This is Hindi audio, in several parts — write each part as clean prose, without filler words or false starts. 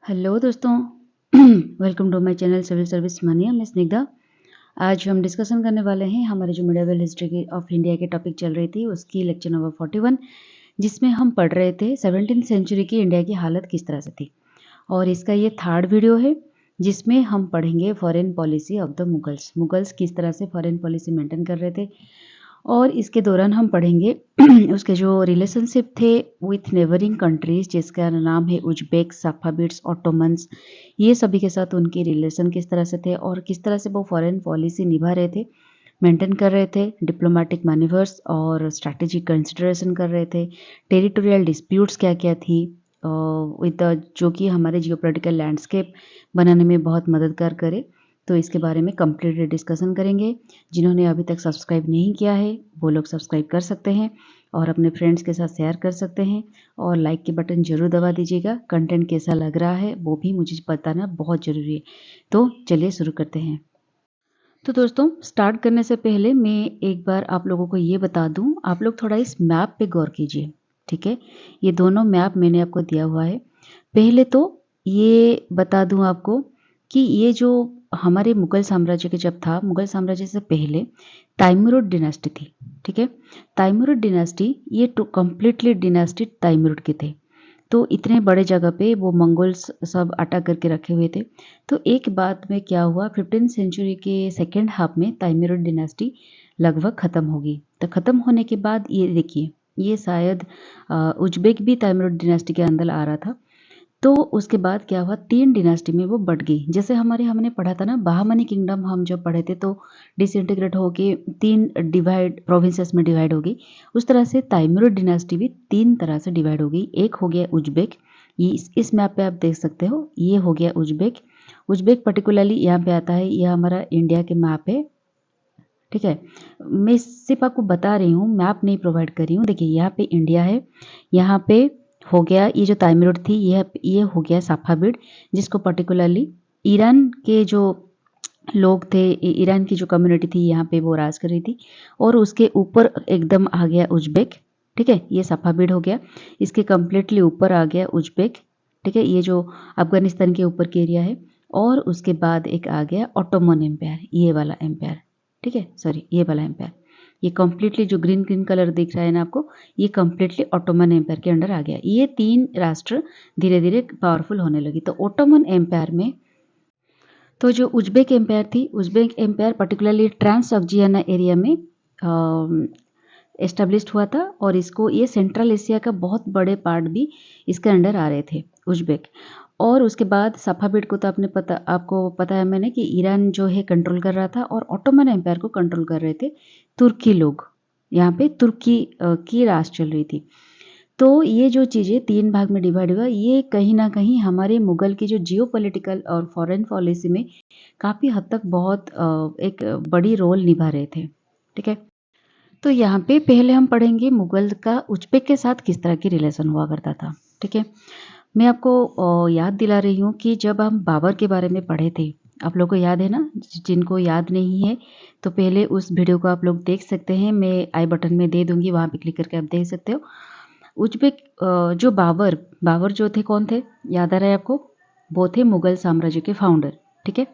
हेलो दोस्तों। Welcome to my channel civil service mania. मैं स्निग्धा। आज हम डिस्कशन करने वाले हैं हमारे जो मिडिवल हिस्ट्री ऑफ इंडिया के टॉपिक चल रही थी उसकी लेक्चर नंबर 41, जिसमें हम पढ़ रहे थे 17th सेंचुरी की इंडिया की हालत किस तरह से थी। और इसका ये थर्ड वीडियो है जिसमें हम पढ़ेंगे foreign policy of the Mughals किस तरह से फॉरेन पॉलिसी मेंटेन कर रहे थे। और इसके दौरान हम पढ़ेंगे उसके जो रिलेशनशिप थे विथ नेबरिंग कंट्रीज, जिसका नाम है उज्बेक, सफाविड्स, ऑटोमन्स। ये सभी के साथ उनके रिलेशन किस तरह से थे और किस तरह से वो फॉरेन पॉलिसी निभा रहे थे, मेंटेन कर रहे थे, डिप्लोमेटिक मैन्यूवर्स और स्ट्रैटेजिक कंसिडरेशन कर रहे थे, टेरिटोरियल डिस्प्यूट्स क्या क्या थी विद जो कि हमारे जियोपॉलिटिकल लैंडस्केप बनाने में बहुत मददगार करे। तो इसके बारे में कंप्लीट डिस्कशन करेंगे। जिन्होंने अभी तक सब्सक्राइब नहीं किया है वो लोग सब्सक्राइब कर सकते हैं और अपने फ्रेंड्स के साथ शेयर कर सकते हैं और लाइक के बटन जरूर दबा दीजिएगा। कंटेंट कैसा लग रहा है वो भी मुझे बताना बहुत ज़रूरी है। तो चलिए शुरू करते हैं। तो दोस्तों, स्टार्ट करने से पहले मैं एक बार आप लोगों को ये बता दूं, आप लोग थोड़ा इस मैप पे गौर कीजिए। ठीक है, ये दोनों मैप मैंने आपको दिया हुआ है। पहले तो ये बता दूं आपको कि ये जो हमारे मुगल साम्राज्य के जब था, मुगल साम्राज्य से पहले तैमूरिड डिनास्टी थी। ठीक है, तैमूरिड डिनास्टी, ये कम्प्लीटली डिनास्टी तैमूरिड के थे। तो इतने बड़े जगह पे वो मंगोल्स सब अटैक करके रखे हुए थे। तो एक बात में क्या हुआ, 15th सेंचुरी के सेकेंड हाफ में तैमूरिड डिनास्टी लगभग ख़त्म होगी। तो ख़त्म होने के बाद ये देखिए, ये शायद उज्बेक भी तैमूरिड डिनास्टी के अंदर आ रहा था। तो उसके बाद क्या हुआ, 3 डिनास्टी में वो बट गई। जैसे हमने पढ़ा था ना, बहामनी किंगडम हम जब पढ़े थे तो डिसइंटीग्रेट होके 3 डिवाइड प्रोविंसेस में डिवाइड हो गई। उस तरह से तैमूरिड डिनास्टी भी 3 तरह से डिवाइड हो गई। एक हो गया उज्बेक, ये इस मैप पे आप देख सकते हो, ये हो गया उज्बेक। उज्बेक पर्टिकुलरली यहाँ पे आता है, यह हमारा इंडिया के मैप है। ठीक है, मैं सिर्फ आपको बता रही हूँ, मैप नहीं प्रोवाइड कर रही हूँ। देखिए यहाँ पे इंडिया है, यहाँ पे हो गया ये जो तैमूरिड थी, ये हो गया सफाविड, जिसको पर्टिकुलरली ईरान के जो लोग थे, ईरान की जो कम्युनिटी थी यहाँ पे वो राज कर रही थी। और उसके ऊपर एकदम आ गया उज्बेक। ठीक है, ये सफाविड हो गया, इसके कम्प्लीटली ऊपर आ गया उज्बेक। ठीक है, ये जो अफगानिस्तान के ऊपर के एरिया है। और उसके बाद एक आ गया ऑटोमन एम्पायर, ये वाला एम्पायर। ठीक है, सॉरी, ये वाला एम्पायर, ये कम्प्लीटली जो ग्रीन ग्रीन कलर दिख रहा है ना आपको, ये कम्प्लीटली ऑटोमन एम्पायर के अंडर आ गया। ये 3 राष्ट्र धीरे धीरे पावरफुल होने लगी। तो ऑटोमन एम्पायर में तो जो उज्बेक एम्पायर थी, Uzbek empire particularly Transoxiana area में एस्टेब्लिश्ड हुआ था। और इसको, ये सेंट्रल एशिया का बहुत बड़े पार्ट भी इसके अंडर आ रहे थे, उज्बेक। और उसके बाद सफाविड को तो आपको पता है मैंने कि ईरान जो है कंट्रोल कर रहा था, और ऑटोमन एम्पायर को कंट्रोल कर रहे थे तुर्की लोग। यहाँ पे तुर्की की राज चल रही थी। तो ये जो चीज़ें 3 भाग में डिवाइड हुआ, ये कहीं ना कहीं हमारे मुगल की जो जियोपॉलिटिकल और फॉरेन पॉलिसी में काफ़ी हद तक बहुत एक बड़ी रोल निभा रहे थे। ठीक है, तो यहाँ पे पहले हम पढ़ेंगे मुगल का उज्बेक के साथ किस तरह की रिलेशन हुआ करता था। ठीक है, मैं आपको याद दिला रही हूँ कि जब हम बाबर के बारे में पढ़े थे, आप लोग को याद है ना? जिनको याद नहीं है तो पहले उस वीडियो को आप लोग देख सकते हैं, मैं आई बटन में दे दूंगी, वहाँ पे क्लिक करके आप देख सकते हो। उज्बेक जो बाबर जो थे, कौन थे, याद आ रहा है आपको? वो थे मुगल साम्राज्य के फाउंडर। ठीक है,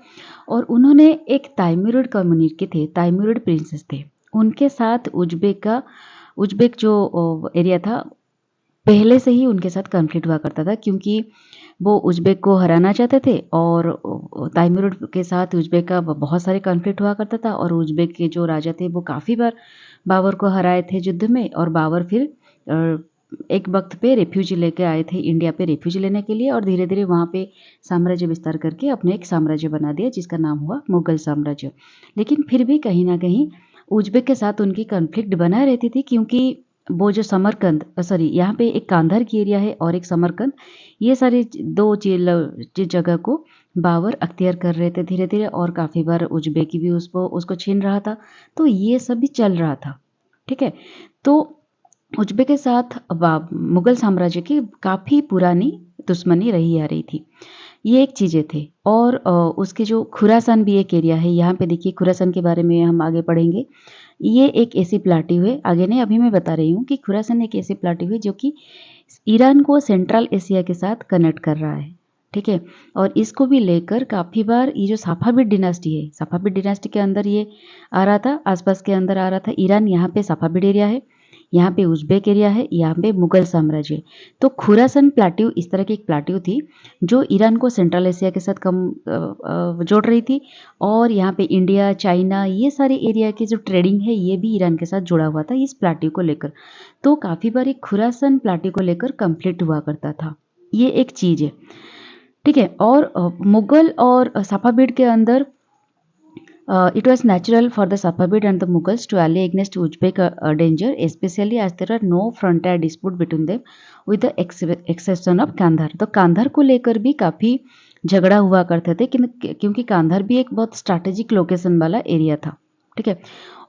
और उन्होंने एक तैमूरिड कम्युनिटी थे, तैमूरिड प्रिंसेस थे। उनके साथ उज्बेक जो एरिया था, पहले से ही उनके साथ कॉन्फ्लिक्ट हुआ करता था, क्योंकि वो उज्बेक को हराना चाहते थे। और तैमूरिड के साथ उज्बेक का बहुत सारे कॉन्फ्लिक्ट हुआ करता था। और उज्बेक के जो राजा थे वो काफ़ी बार बाबर को हराए थे युद्ध में। और बाबर फिर एक वक्त पे रेफ्यूजी लेके आए थे इंडिया पे, रेफ्यूजी लेने के लिए। और धीरे धीरे वहाँ पे साम्राज्य विस्तार करके अपने एक साम्राज्य बना दिया, जिसका नाम हुआ मुगल साम्राज्य। लेकिन फिर भी कहीं ना कहीं उज्बेक के साथ उनकी कॉन्फ्लिक्ट बना रहती थी, क्योंकि वो जो समरकंद, सॉरी, यहाँ पे एक कांधार की एरिया है और एक समरकंद, ये सारी 2 जगह को बाबर अख्तियार कर रहे थे धीरे धीरे। और काफ़ी बार उज्बेकी भी उसको छीन रहा था। तो ये सब भी चल रहा था। ठीक है, तो उज्बेक के साथ मुगल साम्राज्य की काफ़ी पुरानी दुश्मनी रही आ रही थी। ये एक चीज़ें थे। और उसके जो खुरासान भी एक एरिया है, यहाँ पे देखिए, खुरासान के बारे में हम आगे पढ़ेंगे। ये एक ऐसी प्लाट्यू है, आगे नहीं, अभी मैं बता रही हूँ कि खुरासान एक ऐसी प्लाट्यू है जो कि ईरान को सेंट्रल एशिया के साथ कनेक्ट कर रहा है। ठीक है। और इसको भी लेकर काफ़ी बार ये जो सफ़ाविद डिनास्टी है, सफ़ाविद डिनास्टी के अंदर ये आ रहा था, आसपास के अंदर आ रहा था ईरान। यहाँ पे सफ़ाविद एरिया है, यहाँ पे उज़्बेक एरिया है, यहाँ पे मुग़ल साम्राज्य है। तो खुरासन प्लेट्यू इस तरह की एक प्लेट्यू थी जो ईरान को सेंट्रल एशिया के साथ जोड़ रही थी। और यहाँ पे इंडिया, चाइना, ये सारे एरिया की जो ट्रेडिंग है ये भी ईरान के साथ जुड़ा हुआ था इस प्लेट्यू को लेकर। तो काफ़ी बार एक खुरासन प्लेट्यू को लेकर कॉन्फ्लिक्ट हुआ करता था। ये एक चीज़ है, ठीक है। और मुग़ल और सफ़ाविद के अंदर it was natural for the Safavid and the Mughals to ally against Uzbek danger, especially as there are no frontier dispute between them, with the exception of Kandahar. तो कांधार को लेकर भी काफ़ी झगड़ा हुआ करते थे क्योंकि कांधार भी एक बहुत स्ट्रैटेजिक लोकेशन वाला एरिया था, ठीक है।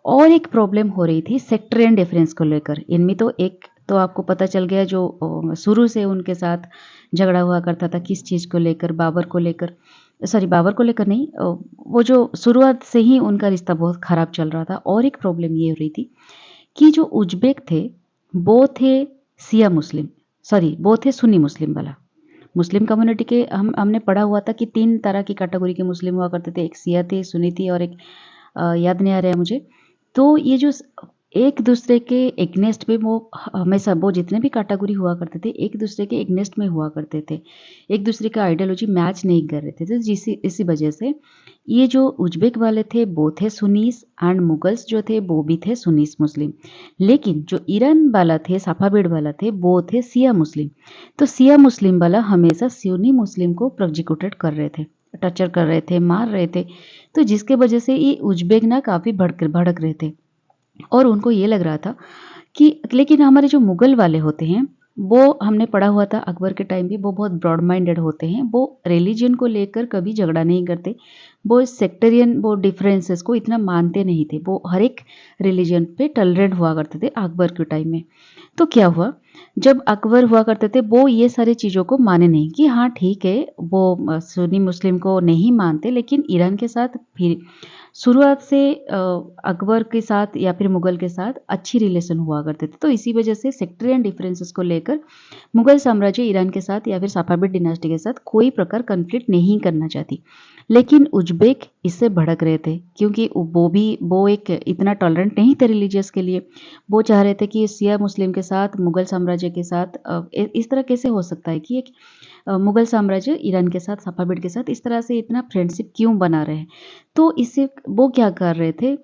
और एक प्रॉब्लम हो रही थी सेक्टरियन डिफरेंस को लेकर। इनमें तो एक तो आपको पता चल गया जो शुरू से उनके साथ झगड़ा हुआ करता था किस चीज़ को लेकर, बाबर को लेकर, सॉरी बाबर को लेकर नहीं, वो जो शुरुआत से ही उनका रिश्ता बहुत ख़राब चल रहा था। और एक प्रॉब्लम ये हो रही थी कि जो उज़्बेक थे वो थे शिया मुस्लिम, सॉरी वो थे सुन्नी मुस्लिम वाला। मुस्लिम कम्युनिटी के हमने पढ़ा हुआ था कि 3 तरह की कैटेगरी के मुस्लिम हुआ करते थे, एक शिया थे, सुन्नी थी और एक याद नहीं आ रहा है मुझे। तो ये जो एक दूसरे के एग्नेस्ट में वो हमेशा वो जितने भी कैटेगरी हुआ करते थे एक दूसरे के एग्नेस्ट में हुआ करते थे, एक दूसरे का आइडियोलॉजी मैच नहीं कर रहे थे। तो इसी वजह से ये जो उज़्बेक वाले थे वो थे सुन्नीस एंड मुगल्स जो थे वो भी थे सुन्नीस मुस्लिम। लेकिन जो ईरान वाला थे, सफ़ाविद वाला थे, वो थे शिया मुस्लिम। तो शिया मुस्लिम वाला हमेशा सुन्नी मुस्लिम को प्रोसिक्यूटेड कर रहे थे, टर्चर कर रहे थे, मार रहे थे। तो जिसके वजह से ये उज़्बेक ना काफ़ी भड़क रहे थे। और उनको ये लग रहा था कि लेकिन हमारे जो मुग़ल वाले होते हैं, वो हमने पढ़ा हुआ था अकबर के टाइम भी, वो बहुत ब्रॉड माइंडेड होते हैं। वो रिलीजन को लेकर कभी झगड़ा नहीं करते। वो सेक्टेरियन वो डिफरेंसेस को इतना मानते नहीं थे। वो हर एक रिलीजन पे टॉलरेंट हुआ करते थे अकबर के टाइम में। तो क्या हुआ, जब अकबर हुआ करते थे वो ये सारी चीज़ों को माने नहीं कि हाँ ठीक है, वो सुन्नी मुस्लिम को नहीं मानते, लेकिन ईरान के साथ फिर शुरुआत से अकबर के साथ या फिर मुग़ल के साथ अच्छी रिलेशन हुआ करते थे। तो इसी वजह से सेक्टरियन डिफरेंसेस को लेकर मुग़ल साम्राज्य ईरान के साथ या फिर सफ़ाविद डिनास्टी के साथ कोई प्रकार कॉन्फ्लिक्ट नहीं करना चाहती। लेकिन उज़्बेक इससे भड़क रहे थे क्योंकि वो एक इतना टॉलरेंट नहीं थे रिलीजियस के लिए। वो चाह रहे थे कि शिया मुस्लिम के साथ मुग़ल साम्राज्य के साथ इस तरह कैसे हो सकता है कि एक मुग़ल साम्राज्य ईरान के साथ, सफ़ाविद के साथ इस तरह से इतना फ्रेंडशिप क्यों बना रहे हैं। तो इससे वो क्या कर रहे थे,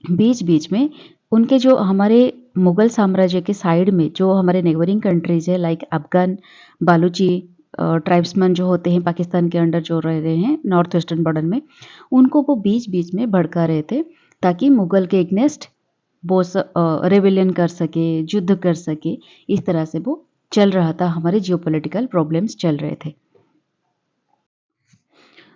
बीच-बीच में उनके जो हमारे मुग़ल साम्राज्य के साइड में जो हमारे नेबरिंग कंट्रीज़ है लाइक अफ़गान, बालूची ट्राइब्समैन जो होते हैं पाकिस्तान के अंडर जो रह रहे हैं नॉर्थ ईस्टर्न बॉर्डर में, उनको वो बीच-बीच में भड़का रहे थे ताकि मुग़ल के एगेंस्ट वो रेबेलियन कर सके, युद्ध कर सके। इस तरह से वो चल रहा था, हमारे जियोपॉलिटिकल प्रॉब्लम्स चल रहे थे।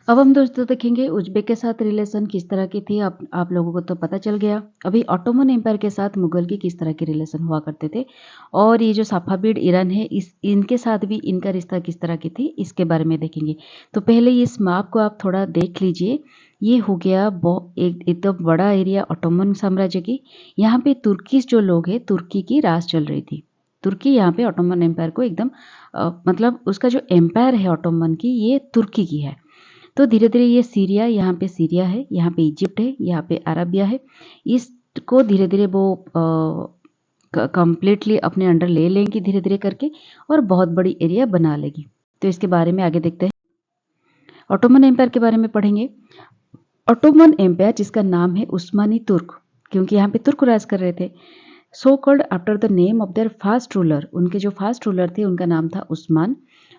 अब हम दोस्तों देखेंगे उज़्बेक के साथ रिलेशन किस तरह की थी। आप लोगों को तो पता चल गया। अभी ऑटोमन एम्पायर के साथ मुग़ल की किस तरह के रिलेशन हुआ करते थे और ये जो सफ़ाविद ईरान है इनके साथ भी इनका रिश्ता किस तरह की थी इसके बारे में देखेंगे। तो पहले इस मैप को आप थोड़ा देख लीजिए। ये हो गया एकदम बड़ा एरिया ऑटोमन साम्राज्य की। यहाँ पे तुर्किश जो लोग हैं, तुर्की की राज चल रही थी। तुर्की यहाँ पे ऑटोमन एम्पायर को एकदम मतलब उसका जो एम्पायर है ऑटोमन की, ये तुर्की की है। तो धीरे-धीरे ये सीरिया, यहाँ पे सीरिया है, यहाँ पे इजिप्ट है, यहाँ पे अरबिया है। इसको धीरे-धीरे वो कंप्लीटली अपने अंडर ले लेंगी धीरे-धीरे करके और बहुत बड़ी एरिया बना लेगी। तो इसके बारे में आगे देखते हैं। ऑटोमन एम्पायर के बारे में पढ़ेंगे। ऑटोमन एम्पायर जिसका नाम है उस्मानी तुर्क, क्योंकि यहाँ पे तुर्क राज कर रहे थे। So called after the name of their fast ruler, उनके जो फास्ट रूलर थे उनका नाम था उस्मान।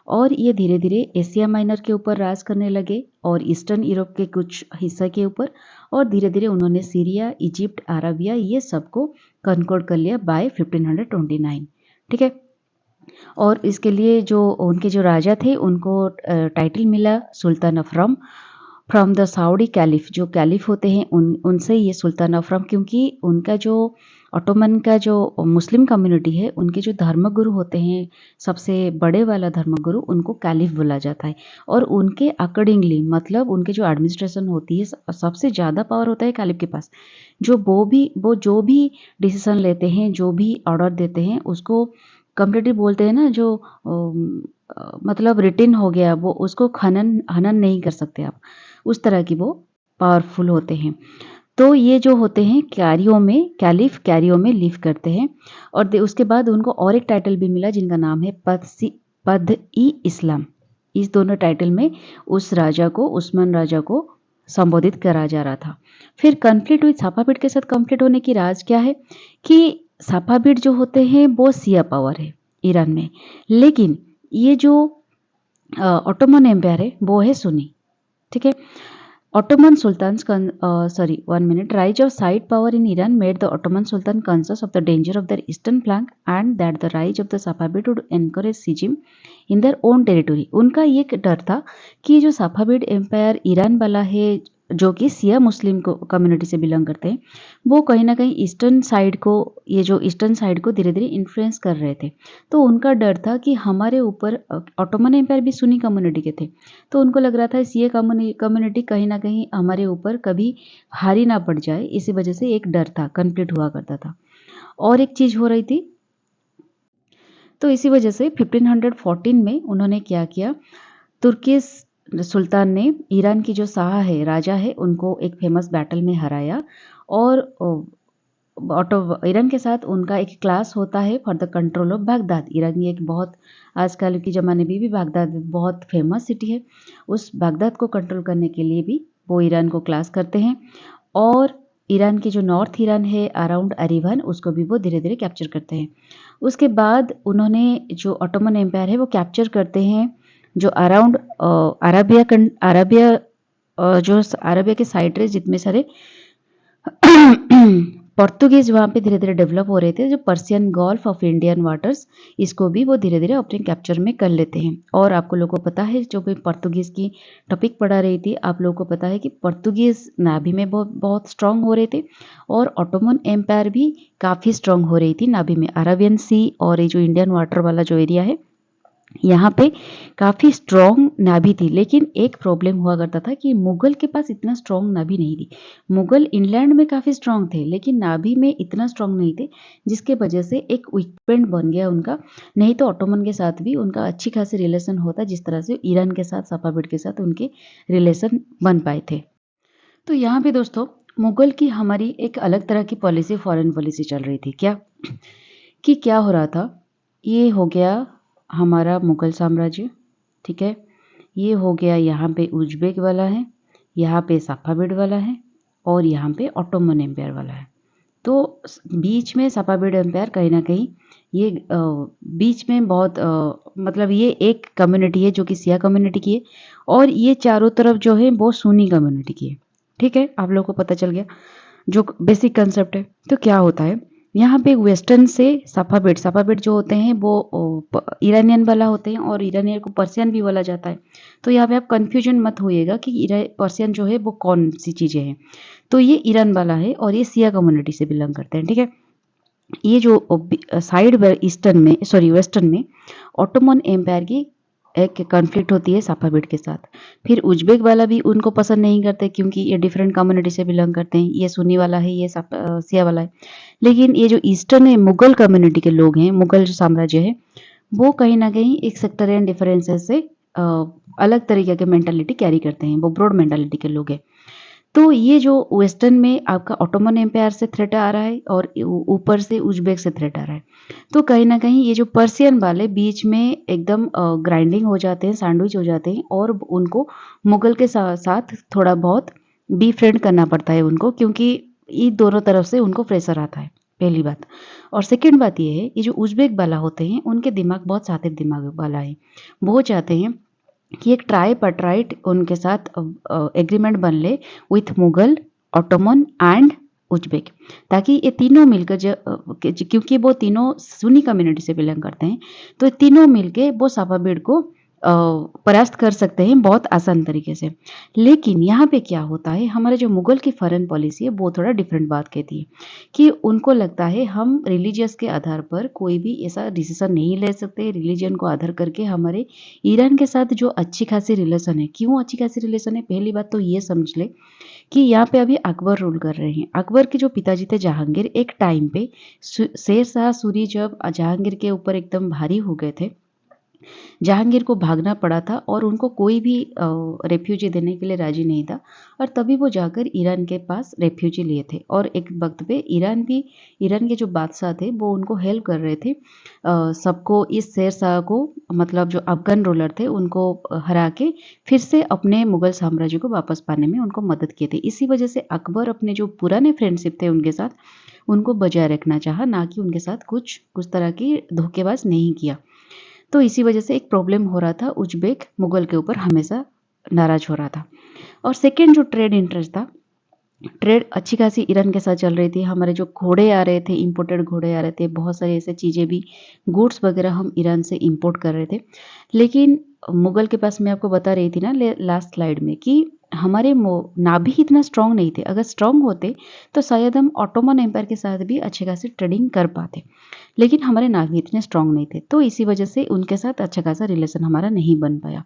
और ये धीरे धीरे एशिया माइनर के ऊपर राज करने लगे और ईस्टर्न यूरोप के कुछ हिस्सा के ऊपर, और धीरे धीरे उन्होंने सीरिया, इजिप्ट, अरबिया ये सबको कन्कोड कर लिया बाय 1529। ठीक है। और इसके लिए जो उनके जो राजा थे उनको टाइटल मिला sultan of Rome from the Saudi caliph. जो कैलिफ होते हैं उनसे ये सुल्तान ऑफ रोम, क्योंकि उनका जो ऑटोमन का जो मुस्लिम कम्युनिटी है उनके जो धर्मगुरु होते हैं, सबसे बड़े वाला धर्मगुरु, उनको कैलिफ बोला जाता है। और उनके अकॉर्डिंगली मतलब उनके जो एडमिनिस्ट्रेशन होती है सबसे ज़्यादा पावर होता है कैलिफ के पास। वो जो भी डिसीजन लेते हैं, जो भी ऑर्डर देते हैं उसको कंप्लीटली बोलते हैं ना, जो मतलब रिटिन हो गया, वो उसको हनन नहीं कर सकते आप, उस तरह की वो पावरफुल होते हैं। तो ये जो होते हैं कैरियो में लिव करते हैं। और उसके बाद उनको और एक टाइटल भी मिला जिनका नाम है पद-ई-इस्लाम। इस दोनों टाइटल में उस राजा को, उस्मान राजा को संबोधित करा जा रहा था। फिर कॉन्फ्लिक्ट हुई साफाविद के साथ। कॉन्फ्लिक्ट होने की राज क्या है कि साफाविद जो होते हैं वो शिया पावर है ईरान में, लेकिन ये जो ऑटोमन एम्पायर है वो है सुन्नी। ठीक है। Ottoman Sultan's one minute. Rise of side power in Iran made the Ottoman Sultan conscious of the danger of their eastern flank and that the rise of the Safavid would encourage siege in their own territory. उनका ये डर था कि जो साफाविड एम्पायर ईरान वाला है, जो कि सिया मुस्लिम कम्युनिटी से बिलोंग करते हैं, वो कहीं ना कहीं ईस्टर्न साइड को धीरे धीरे इन्फ्लुएंस कर रहे थे। तो उनका डर था कि हमारे ऊपर, ऑटोमन एम्पायर भी सुन्नी कम्युनिटी के थे, तो उनको लग रहा था सिया कम्युनिटी कहीं ना कहीं हमारे ऊपर कभी हारी ना पड़ जाए, इसी वजह से एक डर था, कन्फ्लिक्ट हुआ करता था। और एक चीज़ हो रही थी, तो इसी वजह से 1514 में उन्होंने क्या किया, तुर्किश सुल्तान ने ईरान की जो शाह है, राजा है, उनको एक फेमस बैटल में हराया। और ईरान के साथ उनका एक क्लास होता है for the control of Baghdad. Iran ये एक बहुत, आजकल के ज़माने में भी बागदाद बहुत फेमस सिटी है, उस बागदाद को कंट्रोल करने के लिए भी वो ईरान को क्लास करते हैं। और ईरान की जो नॉर्थ ईरान है अराउंड अरीवान, उसको भी वो धीरे धीरे कैप्चर करते हैं। उसके बाद उन्होंने जो ऑटोमन एम्पायर है वो कैप्चर करते हैं जो अराउंड अरबिया के साइड है, जितने सारे पोर्तुगीज वहाँ पे धीरे धीरे डेवलप हो रहे थे। जो Persian gulf of Indian waters, इसको भी वो धीरे धीरे अपने कैप्चर में कर लेते हैं। और आपको लोगों को पता है, जो भी पोर्तुगीज की टॉपिक पढ़ा रही थी, आप लोगों को पता है कि पोर्तुगीज नाभी में बहुत स्ट्रांग हो रहे थे और ऑटोमन एम्पायर भी काफ़ी स्ट्रांग हो रही थी नाभी में। अरेबियन सी और ये जो इंडियन वाटर वाला जो एरिया है, यहाँ पे काफ़ी स्ट्रॉन्ग नाभि थी। लेकिन एक प्रॉब्लम हुआ करता था कि मुगल के पास इतना स्ट्रॉन्ग नाभि नहीं थी। मुगल इंग्लैंड में काफ़ी स्ट्रॉन्ग थे, लेकिन नाभि में इतना स्ट्रॉन्ग नहीं थे, जिसके वजह से एक वीक पॉइंट बन गया उनका। नहीं तो ऑटोमन के साथ भी उनका अच्छी खासी रिलेशन होता, जिस तरह से ईरान के साथ, सफाविद के साथ उनके रिलेशन बन पाए थे। तो यहाँ पे दोस्तों, मुगल की हमारी एक अलग तरह की पॉलिसी, फॉरेन पॉलिसी चल रही थी। क्या हो रहा था, ये हो गया हमारा मुगल साम्राज्य, ठीक है, ये हो गया, यहाँ पे उज्बेक वाला है, यहाँ पे सफाविद वाला है, और यहाँ पे ऑटोमन एम्पायर वाला है। तो बीच में सफाविद एम्पायर कहीं ना कहीं ये बीच में बहुत मतलब ये एक कम्युनिटी है जो कि सिया कम्युनिटी की है, और ये चारों तरफ जो है वो सुन्नी कम्युनिटी की है। ठीक है, आप लोगों को पता चल गया जो बेसिक कंसेप्ट है। तो क्या होता है, यहाँ पे वेस्टर्न से सफाविद जो होते हैं वो ईरानियन वाला होते हैं, और ईरानियन को पर्सियन भी बोला जाता है। तो यहाँ पे आप कंफ्यूजन मत होइएगा कि पर्सियन जो है वो कौन सी चीज़ें हैं। तो ये ईरान वाला है और ये सिया कम्युनिटी से बिलोंग करते हैं। ठीक है, ये जो साइड वेस्टर्न में ऑटोमन एम्पायर की एक कॉन्फ्लिक्ट होती है सफाविद के साथ। फिर उज्बेक वाला भी उनको पसंद नहीं करते, क्योंकि ये डिफरेंट कम्युनिटी से बिलोंग करते हैं। ये सुन्नी वाला है, ये सिया वाला है। लेकिन ये जो ईस्टर्न है, मुगल कम्युनिटी के लोग हैं, मुगल जो साम्राज्य है, वो कहीं ना कहीं एक सेक्टरियन डिफरेंसेस से अलग तरीके के मेंटालिटी कैरी करते हैं, वो ब्रॉड मेंटालिटी के लोग हैं। तो ये जो वेस्टर्न में आपका ऑटोमन एम्पायर से थ्रेट आ रहा है और ऊपर से उज्बेक से थ्रेट आ रहा है, तो कहीं ना कहीं ये जो पर्सियन वाले बीच में एकदम ग्राइंडिंग हो जाते हैं, सैंडविच हो जाते हैं, और उनको मुगल के साथ थोड़ा बहुत बी फ्रेंड करना पड़ता है उनको, क्योंकि ये दोनों तरफ से उनको प्रेशर आता है, पहली बात। और सेकेंड बात ये है, ये जो उज्बेक वाला होते हैं उनके दिमाग बहुत सातिफ दिमाग वाला है। वो चाहते हैं कि एक ट्राईपार्टाइट उनके साथ एग्रीमेंट बन ले with Mughal, Ottoman and Uzbek, ताकि ये तीनों मिलकर क्योंकि वो तीनों सुन्नी कम्युनिटी से बिलोंग करते हैं, तो ये तीनों मिलके वो सफाविद को परास्त कर सकते हैं बहुत आसान तरीके से। लेकिन यहाँ पे क्या होता है, हमारे जो मुगल की फॉरेन पॉलिसी है वो थोड़ा डिफरेंट बात कहती है कि उनको लगता है हम रिलीजियस के आधार पर कोई भी ऐसा डिसीजन नहीं ले सकते। रिलीजन को आधार करके हमारे ईरान के साथ जो अच्छी खासी रिलेशन है, क्यों अच्छी खासी रिलेशन है, पहली बात तो ये समझ ले कि यहाँ पे अभी अकबर रूल कर रहे हैं। अकबर के जो पिताजी थे जहांगीर, एक टाइम पे शेर शाह सूरी जब जहांगीर के ऊपर एकदम भारी हो गए थे, जहांगीर को भागना पड़ा था और उनको कोई भी रेफ्यूजी देने के लिए राजी नहीं था और तभी वो जाकर ईरान के पास रेफ्यूजी लिए थे और एक वक्त पे ईरान के जो बादशाह थे वो उनको हेल्प कर रहे थे सबको इस शेर शाह को मतलब जो अफगान रूलर थे उनको हरा के फिर से अपने मुगल साम्राज्य को वापस पाने में उनको मदद किए थे। इसी वजह से अकबर अपने जो पुराने फ्रेंडशिप थे उनके साथ उनको बजाय रखना चाहा, ना कि उनके साथ कुछ तरह की धोखेबाज नहीं किया। तो इसी वजह से एक प्रॉब्लम हो रहा था, उज़्बेक मुगल के ऊपर हमेशा नाराज हो रहा था। और सेकेंड जो ट्रेड इंटरेस्ट था, ट्रेड अच्छी खासी ईरान के साथ चल रही थी। हमारे जो घोड़े आ रहे थे, इंपोर्टेड घोड़े आ रहे थे, बहुत सारी ऐसी चीज़ें भी, गुड्स वगैरह हम ईरान से इंपोर्ट कर रहे थे। लेकिन मुगल के पास, मैं आपको बता रही थी ना लास्ट स्लाइड में, कि हमारे नाभि इतना स्ट्रांग नहीं थे। अगर स्ट्रांग होते तो शायद हम ऑटोमन एम्पायर के साथ भी अच्छी खासी ट्रेडिंग कर पाते, लेकिन हमारे नाभि इतने स्ट्रांग नहीं थे। तो इसी वजह से उनके साथ अच्छा खासा रिलेशन हमारा नहीं बन पाया।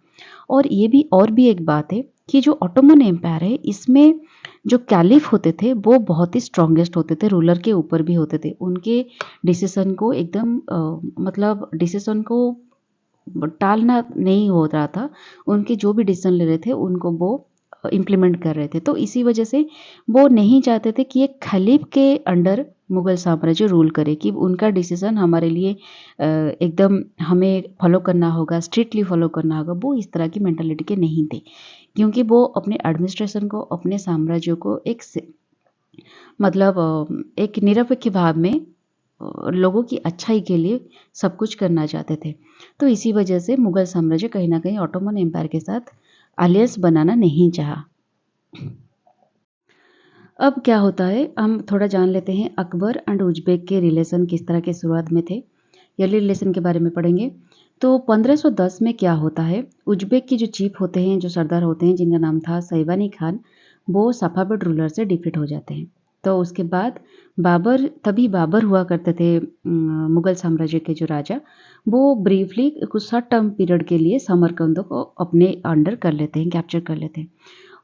और भी एक बात है कि जो ऑटोमन एम्पायर है, इसमें जो कैलिफ होते थे वो बहुत ही स्ट्रॉन्गेस्ट होते थे, रूलर के ऊपर भी होते थे। उनके डिसीजन को एकदम मतलब डिसीजन को टालना नहीं हो रहा था। उनके जो भी डिसीजन ले रहे थे उनको वो इम्प्लीमेंट कर रहे थे। तो इसी वजह से वो नहीं चाहते थे कि एक खलीफ के अंडर मुगल साम्राज्य रूल करे, कि उनका डिसीजन हमारे लिए एकदम हमें फॉलो करना होगा, स्ट्रिक्टली फॉलो करना होगा। वो इस तरह की मेंटालिटी के नहीं थे, क्योंकि वो अपने एडमिनिस्ट्रेशन को, अपने साम्राज्य को मतलब एक निरपेक्ष भाव में लोगों की अच्छाई के लिए सब कुछ करना चाहते थे। तो इसी वजह से मुगल साम्राज्य कहीं ना कहीं ऑटोमन एम्पायर के साथ अलियंस बनाना नहीं चाहा। अब क्या होता है, हम थोड़ा जान लेते हैं अकबर एंड उज़्बेक के रिलेशन किस तरह के शुरुआत में थे। यर्ली रिलेशन के बारे में पढ़ेंगे। तो 1510 में क्या होता है, उज़्बेक के जो चीफ होते हैं, जो सरदार होते हैं, जिनका नाम था सैवानी खान, वो सफाविद रूलर से डिफीट हो जाते हैं। तो उसके बाद बाबर हुआ करते थे मुगल साम्राज्य के जो राजा, वो ब्रीफली कुछ शॉर्ट टर्म पीरियड के लिए समरकंद को अपने अंडर कर लेते हैं, कैप्चर कर लेते हैं।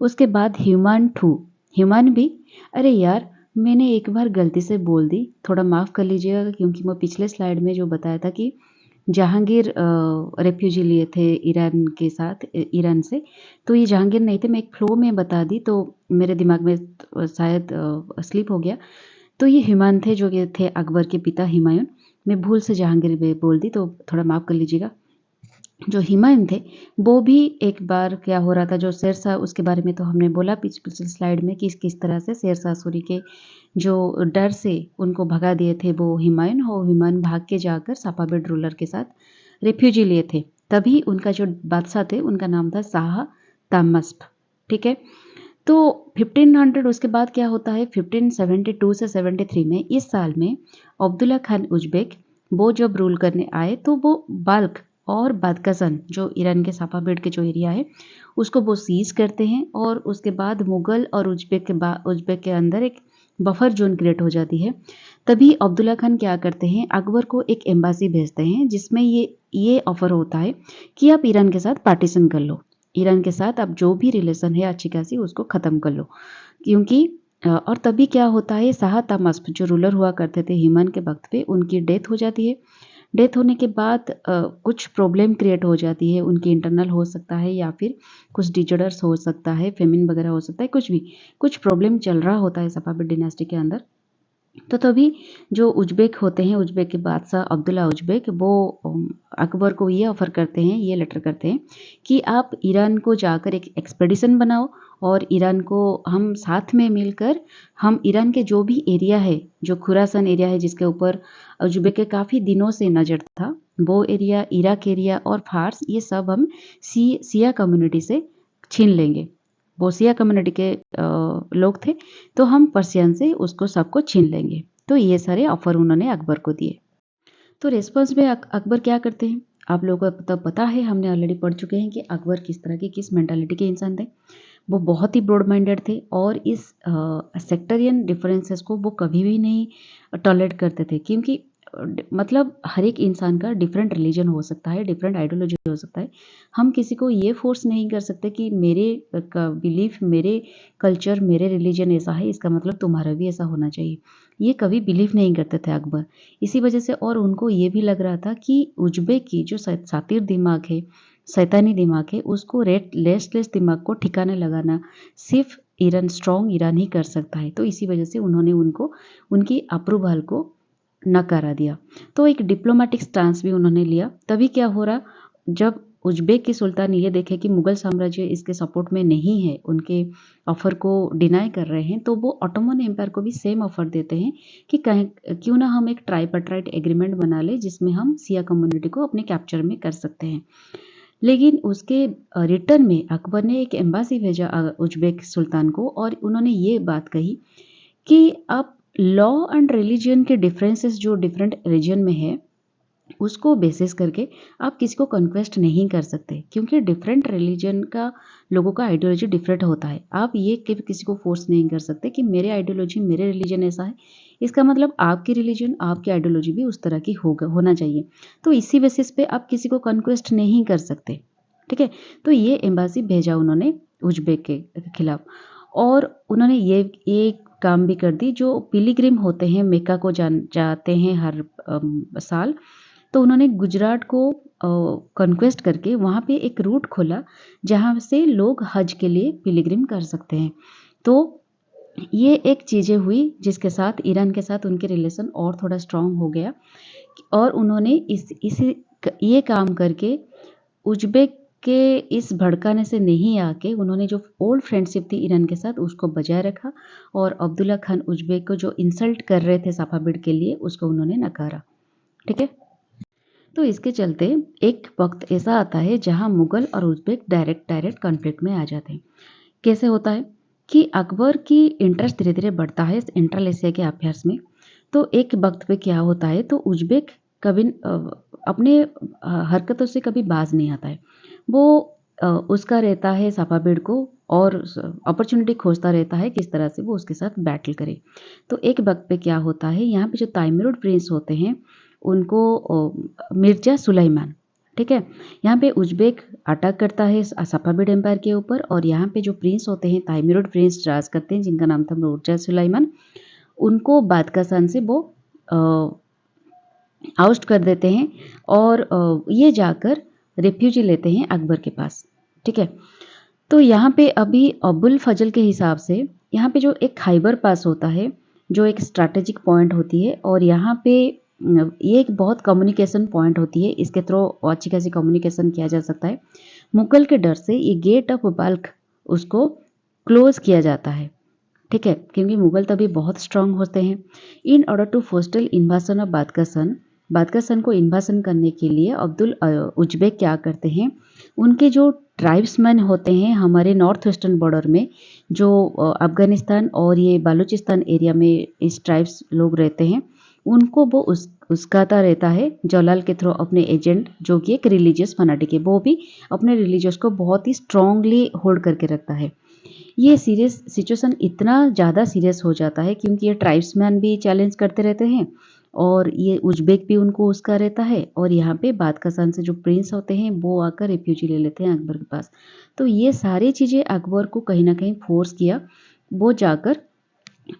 उसके बाद ह्यूमन भी, अरे यार मैंने एक बार गलती से बोल दी, थोड़ा माफ़ कर लीजिएगा, क्योंकि मैं पिछले स्लाइड में जो बताया था कि जहांगीर रेफ्यूजी लिए थे ईरान के साथ, ईरान से, तो ये जहांगीर नहीं थे, मैं एक फ्लो में बता दी तो मेरे दिमाग में शायद स्लिप हो गया। तो ये हुमायूं थे, जो ये थे अकबर के पिता हुमायूं। मैं भूल से जहांगीर में बोल दी, तो थोड़ा माफ़ कर लीजिएगा। जो हुमायूं थे वो भी एक बार क्या हो रहा था, जो शेरशाह, उसके बारे में तो हमने बोला पिछले स्लाइड में कि किस तरह से शेरशाह सूरी के जो डर से उनको भगा दिए थे वो हुमायूं भाग के जाकर सफाविद रूलर के साथ रेफ्यूजी लिए थे। तभी उनका जो बादशाह थे उनका नाम था शाह तामस्प। ठीक है। तो 1500 उसके बाद क्या होता है, 1572 से 73 में, इस साल में अब्दुल्ला खान उज़्बेक वो जब रूल करने आए तो वो बाल्ख और बदकजन, जो ईरान के सफाविद के जो एरिया है, उसको वो सीज करते हैं। और उसके बाद मुगल और उज़्बेक के अंदर एक बफर जोन क्रिएट हो जाती है। तभी अब्दुल्ला खान क्या करते हैं, अकबर को एक एम्बासी भेजते हैं जिसमें ये ऑफर होता है कि आप ईरान के साथ पार्टीशन कर लो, ईरान के साथ आप जो भी रिलेशन है अच्छी खासी उसको ख़त्म कर लो। क्योंकि और तभी क्या होता है, शाह तामस्प जो रूलर हुआ करते थे हुमायूं के वक्त पे, उनकी डेथ हो जाती है। डेथ होने के बाद कुछ प्रॉब्लम क्रिएट हो जाती है, उनकी इंटरनल हो सकता है या फिर कुछ डिजॉर्डर्स हो सकता है, फेमिन वगैरह हो सकता है, कुछ प्रॉब्लम चल रहा होता है सफाविद डिनेस्टी के अंदर। तो तभी जो उज़्बेक होते हैं, उज़्बेक के बादशाह अब्दुल्ला उज़्बेक, वो अकबर को ये ऑफ़र करते हैं, ये लेटर करते हैं कि आप ईरान को जाकर एक एक्सपेडिशन बनाओ और ईरान को हम साथ में मिलकर, हम ईरान के जो भी एरिया है, जो खुरासान एरिया है जिसके ऊपर उज़्बेक के काफ़ी दिनों से नज़र था, वो एरिया, इराक एरिया और फारस, ये सब हम शिया कम्युनिटी से छीन लेंगे। वो शिया कम्युनिटी के लोग थे, तो हम पर्शियन से उसको सबको छीन लेंगे। तो ये सारे ऑफर उन्होंने अकबर को दिए। तो रिस्पॉन्स में अकबर क्या करते हैं, आप लोगों को तो पता है, हमने ऑलरेडी पढ़ चुके हैं कि अकबर किस तरह के, किस मेंटालिटी के इंसान थे। वो बहुत ही ब्रॉड माइंडेड थे और इस सेक्टरियन डिफरेंसेस को वो कभी भी नहीं टॉलरेट करते थे, क्योंकि मतलब हर एक इंसान का डिफरेंट रिलीजन हो सकता है, डिफरेंट आइडियोलॉजी हो सकता है। हम किसी को ये फोर्स नहीं कर सकते कि मेरे बिलीफ, मेरे कल्चर, मेरे रिलीजन ऐसा है, इसका मतलब तुम्हारा भी ऐसा होना चाहिए। ये कभी बिलीव नहीं करते थे अकबर। इसी वजह से और उनको ये भी लग रहा था कि उज़्बेक की जो सातिर दिमाग है, शैतानी दिमाग है, उसको रेस्टलेस दिमाग को ठिकाने लगाना सिर्फ स्ट्रॉन्ग ईरान ही कर सकता है। तो इसी वजह से उन्होंने उनको उनकी अप्रूवल को नकारा दिया। तो एक डिप्लोमेटिक स्टांस भी उन्होंने लिया। तभी क्या हो रहा, जब उज़्बेक के सुल्तान ये देखे कि मुगल साम्राज्य इसके सपोर्ट में नहीं है, उनके ऑफर को डिनाई कर रहे हैं, तो वो ऑटोमन एम्पायर को भी सेम ऑफर देते हैं कि कहीं क्यों ना हम एक ट्राइपार्टाइट एग्रीमेंट बना ले जिसमें हम सिया कम्युनिटी को अपने कैप्चर में कर सकते हैं। लेकिन उसके रिटर्न में अकबर ने एक एम्बासी भेजा उज़्बेक सुल्तान को, और उन्होंने ये बात कही कि आप लॉ एंड रिलीजन के डिफरेंसेस जो डिफरेंट रीजन में है, उसको बेसिस करके आप किसी को कन्क्वेस्ट नहीं कर सकते, क्योंकि डिफरेंट रिलीजन का लोगों का आइडियोलॉजी डिफरेंट होता है। आप ये किसी को फोर्स नहीं कर सकते कि मेरे आइडियोलॉजी, मेरे रिलीजन ऐसा है, इसका मतलब आपकी रिलीजन, आपकी आइडियोलॉजी भी उस तरह की होना चाहिए। तो इसी बेसिस पे आप किसी को कन्क्वेस्ट नहीं कर सकते, ठीक है। तो ये एम्बासी भेजा उन्होंने उज़्बेक के खिलाफ, और उन्होंने ये काम भी कर दी। जो पिलिग्रिम होते हैं, मेक्का को जाते हैं हर साल, तो उन्होंने गुजरात को कन्क्वेस्ट करके वहाँ पे एक रूट खोला जहाँ से लोग हज के लिए पिलिग्रिम कर सकते हैं। तो ये एक चीज़ें हुई जिसके साथ ईरान के साथ उनके रिलेशन और थोड़ा स्ट्रांग हो गया, और उन्होंने ये काम करके उज़्बेक के इस भड़काने से नहीं आके उन्होंने जो ओल्ड फ्रेंडशिप थी ईरान के साथ उसको बजाय रखा, और अब्दुल्ला खान उज़्बेक को जो इंसल्ट कर रहे थे सफाविद के लिए, उसको उन्होंने नकारा, ठीक है। तो इसके चलते एक वक्त ऐसा आता है जहां मुगल और उज़्बेक डायरेक्ट कॉन्फ्लिक्ट में आ जाते हैं। कैसे होता है कि अकबर की इंटरेस्ट धीरे धीरे बढ़ता है इस इंट्रल एशिया के अफेयर्स में। तो एक वक्त पे क्या होता है, तो उज़्बेक कभी अपने हरकतों से कभी बाज नहीं आता है। वो उसका रहता है सफाविद को, और अपॉर्चुनिटी खोजता रहता है किस तरह से वो उसके साथ बैटल करे। तो एक वक्त पे क्या होता है, यहाँ पे जो ताइमूरिड प्रिंस होते हैं उनको मिर्जा सुलाइमान, ठीक है। यहाँ पे उज़्बेक अटैक करता है सफाविद एम्पायर के ऊपर, और यहाँ पे जो प्रिंस होते हैं, ताइमूरिड प्रिंस राज करते हैं जिनका नाम था मिर्जा सुलाइमान, उनको बादशाह से वो आउस्ट कर देते हैं, और ये जाकर रेफ्यूजी लेते हैं अकबर के पास, ठीक है। तो यहाँ पे अभी अबुल फजल के हिसाब से यहाँ पे जो एक खैबर पास होता है, जो एक स्ट्रैटेजिक पॉइंट होती है, और यहाँ पे ये एक बहुत कम्युनिकेशन पॉइंट होती है, इसके थ्रू अच्छी खासी कम्युनिकेशन किया जा सकता है। मुगल के डर से ये गेट ऑफ बल्ख उसको क्लोज किया जाता है, ठीक है, क्योंकि मुगल तभी बहुत स्ट्रांग होते हैं। इन ऑर्डर टू फोस्टल इन्वासन ऑफ बादशाह को इन्वासन करने के लिए उज़्बेक क्या करते हैं, उनके जो ट्राइब्समैन होते हैं हमारे नॉर्थ वेस्टर्न बॉर्डर में, जो अफगानिस्तान और ये बालूचिस्तान एरिया में इस ट्राइब्स लोग रहते हैं, उनको वो उसकाता रहता है जलाल के थ्रू अपने एजेंट, जो कि एक रिलीजियस फनाटिक है, वो भी अपने रिलीजियस को बहुत ही स्ट्रांगली होल्ड करके रखता है। ये सीरियस सिचुएशन इतना ज़्यादा सीरियस हो जाता है क्योंकि ये ट्राइब्समैन भी चैलेंज करते रहते हैं, और ये उज़्बेक भी उनको उसका रहता है, और यहाँ पे बादशाह से जो प्रिंस होते हैं वो आकर रेफ्यूजी ले लेते हैं अकबर के पास। तो ये सारी चीज़ें अकबर को कहीं ना कहीं फोर्स किया, वो जाकर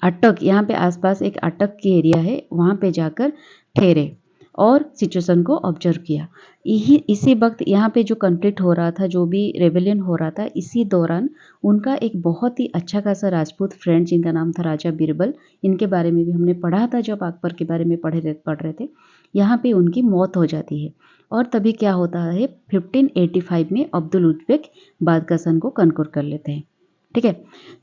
अटक, यहाँ पे आसपास एक अटक की एरिया है, वहाँ पे जाकर ठहरे और सिचुएशन को ऑब्जर्व किया। इसी वक्त यहाँ पे जो कॉन्फ्लिक्ट हो रहा था, जो भी रेबेलियन हो रहा था, इसी दौरान उनका एक बहुत ही अच्छा खासा राजपूत फ्रेंड जिनका नाम था राजा बीरबल, इनके बारे में भी हमने पढ़ा था जब अकबर के बारे में पढ़ रहे थे। यहाँ पे उनकी मौत हो जाती है, और तभी क्या होता है, 1585 में अब्दुल उज़्बेक बादशाह को कनकोर कर लेते हैं, ठीक है।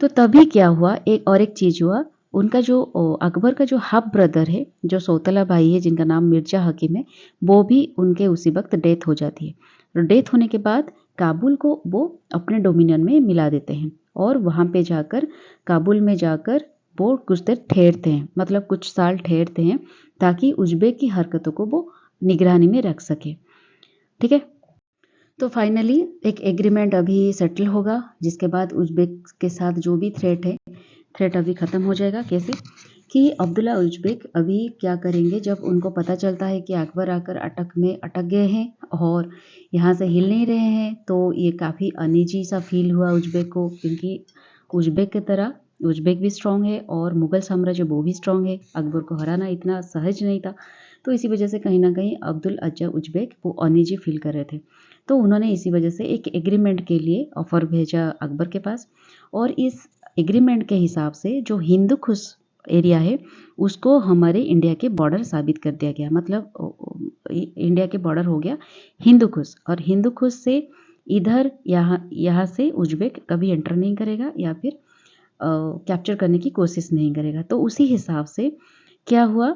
तो तभी क्या हुआ, एक चीज़ हुआ, उनका जो अकबर का जो हाफ ब्रदर है, जो सौतेला भाई है जिनका नाम मिर्जा हकीम है, वो भी उनके उसी वक्त डेथ हो जाती है। डेथ होने के बाद काबुल को वो अपने डोमिनियन में मिला देते हैं, और वहाँ पे जाकर काबुल में जाकर वो कुछ देर ठहरते हैं, मतलब कुछ साल ठहरते हैं, ताकि उज़्बेक की हरकतों को वो निगरानी में रख सके, ठीक है। तो फाइनली एक एग्रीमेंट अभी सेटल होगा, जिसके बाद उज़्बेक के साथ जो भी थ्रेट है, थ्रेट अभी ख़त्म हो जाएगा। कैसे कि अब्दुल्ला उज़्बेक अभी क्या करेंगे जब उनको पता चलता है कि अकबर आकर अटक गए हैं और यहाँ से हिल नहीं रहे हैं, तो ये काफ़ी अनईज़ी सा फ़ील हुआ उज़्बेक को, क्योंकि उज़्बेक की तरह उज़्बेक भी स्ट्रॉन्ग है और मुग़ल साम्राज्य वो भी स्ट्रॉन्ग है। अकबर को हराना इतना सहज नहीं था। तो इसी वजह से कहीं न कहीं अब्दुल अज़्ज़ा उज़्बेक वो अनईज़ी फ़ील कर रहे थे। तो उन्होंने इसी वजह से एक एग्रीमेंट के लिए ऑफ़र भेजा अकबर के पास, और इस एग्रीमेंट के हिसाब से जो हिंदू कुश एरिया है उसको हमारे इंडिया के बॉर्डर साबित कर दिया गया। मतलब इंडिया के बॉर्डर हो गया हिंदू कुश, और हिंदू कुश से इधर यहाँ से उज़्बेक कभी एंटर नहीं करेगा या फिर कैप्चर करने की कोशिश नहीं करेगा। तो उसी हिसाब से क्या हुआ,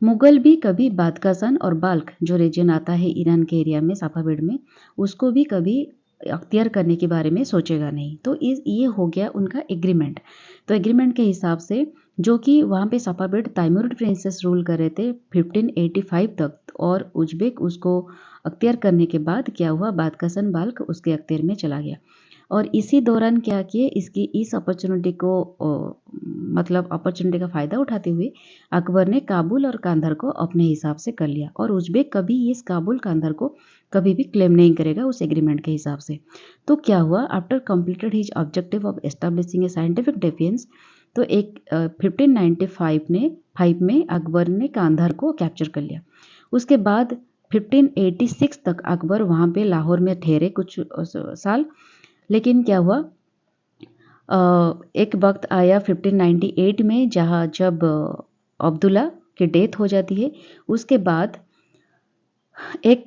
मुग़ल भी कभी बादकासान और बाल्ख जो रीजन आता है ईरान के एरिया में सफ़ाविद में, उसको भी कभी अख्तियार करने के बारे में सोचेगा नहीं। तो ये हो गया उनका एग्रीमेंट। तो एग्रीमेंट के हिसाब से जो कि वहाँ पे सफ़ाविद तैमूरिड प्रिंसेस रूल कर रहे थे 1585 तक, और उज़्बेक उसको अख्तियार करने के बाद क्या हुआ, बादकासान बाल्ख उसके अख्तियार में चला गया। और इसी दौरान क्या किए, इस अपॉर्चुनिटी को मतलब अपॉर्चुनिटी का फ़ायदा उठाते हुए अकबर ने काबुल और कांधार को अपने हिसाब से कर लिया, और उज़्बेक कभी इस काबुल कांधार को कभी भी क्लेम नहीं करेगा उस एग्रीमेंट के हिसाब से। तो क्या हुआ, after completed his objective of establishing A scientific defence, तो 1595 में अकबर ने कांधार को कैप्चर कर लिया। उसके बाद 1586 तक अकबर वहाँ पे लाहौर में ठहरे कुछ साल। लेकिन क्या हुआ, एक वक्त आया 1598 में जब अब्दुल्ला की डेथ हो जाती है। उसके बाद एक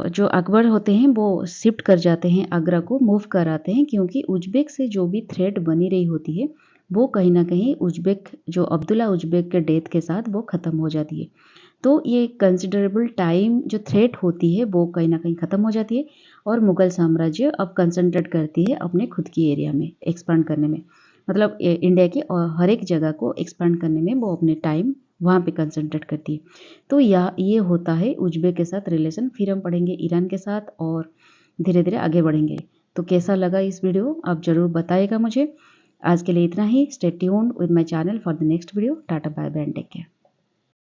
जो अकबर होते हैं वो शिफ्ट कर जाते हैं, आगरा को मूव कर आते हैं, क्योंकि उज़्बेक से जो भी थ्रेट बनी रही होती है वो कहीं ना कहीं उज़्बेक जो अब्दुल्ला उज़्बेक के डेथ के साथ वो ख़त्म हो जाती है। तो ये कंसिडरेबल टाइम जो थ्रेट होती है वो कहीं ना कहीं ख़त्म हो जाती है, और मुग़ल साम्राज्य अब कंसंट्रेट करती है अपने खुद की एरिया में एक्सपांड करने में। मतलब इंडिया के हर एक जगह को एक्सपांड करने में वो अपने टाइम वहाँ पे कंसंट्रेट करती है। तो ये होता है उज़्बेक के साथ रिलेशन। फिर हम पढ़ेंगे ईरान के साथ और धीरे धीरे आगे बढ़ेंगे। तो कैसा लगा इस वीडियो आप ज़रूर बताइएगा मुझे। आज के लिए इतना ही। Stay tuned with my channel for the next video. Tata bye bye and take care.